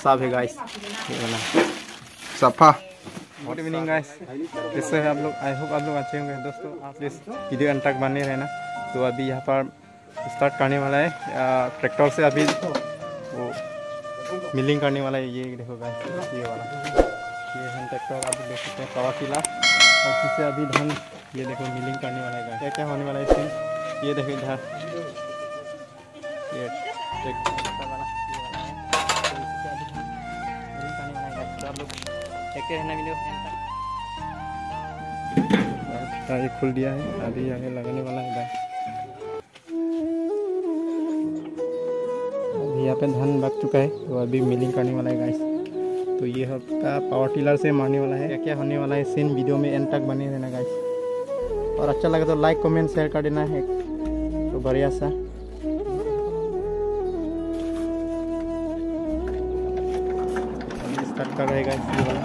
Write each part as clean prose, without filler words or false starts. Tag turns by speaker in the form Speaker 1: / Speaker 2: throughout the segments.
Speaker 1: साफ है गाइस, ये वाला सफा। गुड इवनिंग गाइस, कैसे हैं आप लोग? आई होप आप लोग अच्छे होंगे दोस्तों। आप इस वीडियो अंत तक बने रहना। तो अभी यहाँ पर स्टार्ट करने वाला है ट्रैक्टर से, अभी वो मिलिंग करने वाला है। ये देखो गाइस, ये वाला ये है ट्रैक्टर, आप देख सकते हैं पावर टिलर। और जिससे अभी धान ये देखो मिलिंग करने वाला है। क्या क्या होने वाला है इसमें, ये देखो इधर ये ट्रैक्टर वाला ये वाला है। तो इससे अभी मिलिंग करने वाला है। तो आप लोग देखते रहना वीडियो तक। ये खुल दिया है, अभी आगे लगाने वाला है इधर। अभी यहाँ पे धान बच चुका है, तो अभी मिलिंग करने वाला है गाइस। तो ये आपका पावर टिलर से मारने वाला है। क्या क्या होने वाला है सीन वीडियो में एंड तक बने रहना गाइस। और अच्छा लगे तो लाइक कमेंट शेयर कर देना है। तो बढ़िया सा स्टार्ट कर रहेगा इसी वाला।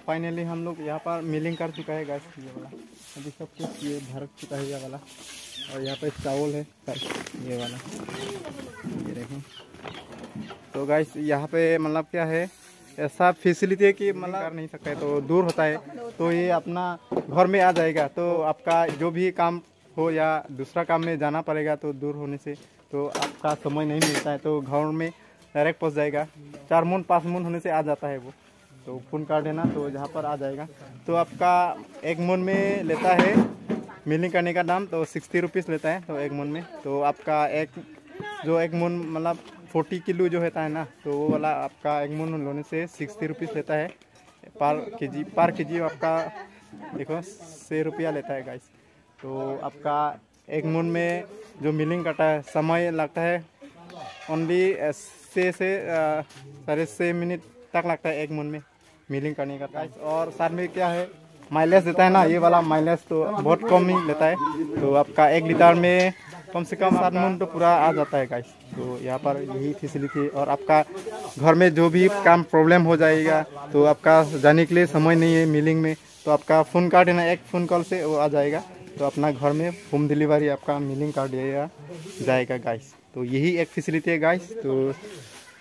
Speaker 1: फाइनली हम लोग यहाँ पर मिलिंग कर चुका है गाइस। ये वाला अभी सब कुछ ये भर चुका है ये वाला। और यहाँ पे चावल है ये वाला, ये देखें। तो गाइस यहाँ पे मतलब क्या है, ऐसा फैसिलिटी है कि मतलब कर नहीं सकता है, तो दूर होता है तो ये अपना घर में आ जाएगा। तो आपका जो भी काम हो या दूसरा काम में जाना पड़ेगा तो दूर होने से तो आपका समय नहीं मिलता है, तो घर में डायरेक्ट पहुंच जाएगा। 4 मून 5 मून होने से आ जाता है वो, तो फोन कार्ड है ना, तो जहाँ पर आ जाएगा। तो आपका 1 मून में लेता है मिलिंग करने का दाम, तो 60 रुपीज़ लेता है। तो 1 मून में तो आपका जो 1 मून मतलब 40 किलो जो होता है ना, तो वो वाला आपका 1 मून लेने से 60 रुपीज़ लेता है पर के जी आपका देखो 6 रुपया लेता है गाइस। तो आपका 1 मून में जो मिलिंग करता है समय लगता है ओनली 6 से 6.5 मिनट तक लगता है 1 मून में मिलिंग करने का गाइस। और साथ में क्या है, माइलेज देता है ना, ये वाला माइलेज तो बहुत कम ही लेता है। तो आपका 1 लीटर में कम से कम 7 मून तो पूरा आ जाता है गाइस। तो यहाँ पर यही फैसिलिटी। और आपका घर में जो भी काम प्रॉब्लम हो जाएगा तो आपका जाने के लिए समय नहीं है मिलिंग में, तो आपका फ़ोन कार्ड है ना, एक फ़ोन कॉल से वो आ जाएगा। तो अपना घर में होम डिलीवरी आपका मिलिंग कार्ड जाएगा गाइस। तो यही एक फैसिलिटी है गाइस। तो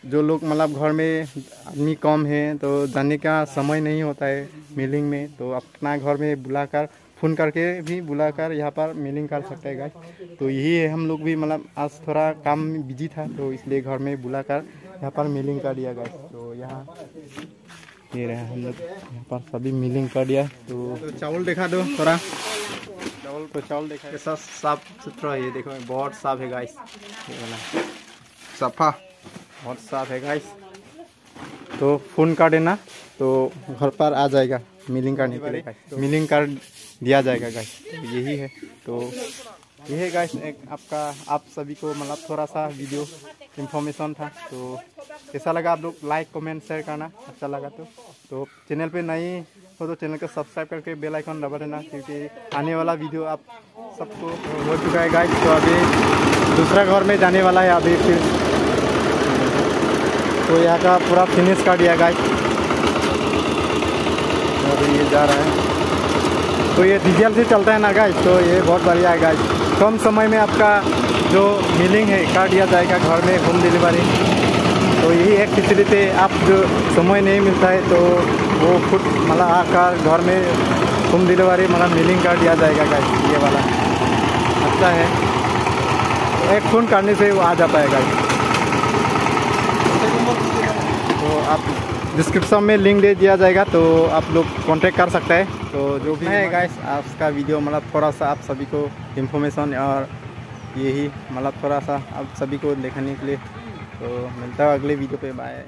Speaker 1: जो लोग मतलब घर में आदमी कम है तो जाने का समय नहीं होता है मिलिंग में, तो अपना घर में बुलाकर फ़ोन करके भी बुलाकर यहाँ पर मिलिंग कर सकते हैं गाइस। तो यही है, हम लोग भी मतलब आज थोड़ा काम में बिजी था तो इसलिए घर में बुलाकर यहाँ पर मिलिंग कर दिया गाइस। तो यहाँ ये रहे हम लोग यहाँ पर सभी मिलिंग कर दिया। तो चावल दिखा दो थोड़ा, चावल देखा कैसा साफ सुथरा है, ये देखो बहुत साफ है गाइस, ये वाला सफा बहुत साफ है गाइस। तो फ़ोन कार्ड है ना, तो घर पर आ जाएगा मिलिंग करने के लिए, तो मिलिंग कार्ड दिया जाएगा गाइस। तो यही है, तो यही है गाइस एक आपका आप सभी को मतलब थोड़ा सा वीडियो इन्फॉर्मेशन था। तो कैसा लगा आप लोग लाइक कमेंट शेयर करना, अच्छा लगा तो चैनल पे नई हो तो चैनल को सब्सक्राइब करके बेल आइकन दबा देना, क्योंकि आने वाला वीडियो आप सबको हो चुका है गाइस। तो अभी दूसरा घर में जाने वाला है अभी फिर, तो यहाँ का पूरा फिनिश कर दिया गाइस। अभी ये जा रहा है, तो ये डीजल से चलता है ना गाइस, तो ये बहुत बढ़िया है गाइस। कम समय में आपका जो मिलिंग है कर दिया जाएगा घर में होम डिलीवरी। तो यही एक फैसिलिटी, आप जो समय नहीं मिलता है तो वो खुद मतलब आकर घर में होम डिलीवरी मतलब मिलिंग कर दिया जाएगा गाइस। ये वाला अच्छा है, एक फ़ोन करने से वो आ जाता है गाइस। तो आप डिस्क्रिप्शन में लिंक दे दिया जाएगा, तो आप लोग कांटेक्ट कर सकते हैं। तो जो भी है गाइस आज का वीडियो मतलब थोड़ा सा आप सभी को इन्फॉर्मेशन और यही मतलब थोड़ा सा आप सभी को दिखाने के लिए। तो मिलता है अगले वीडियो पे, बाय।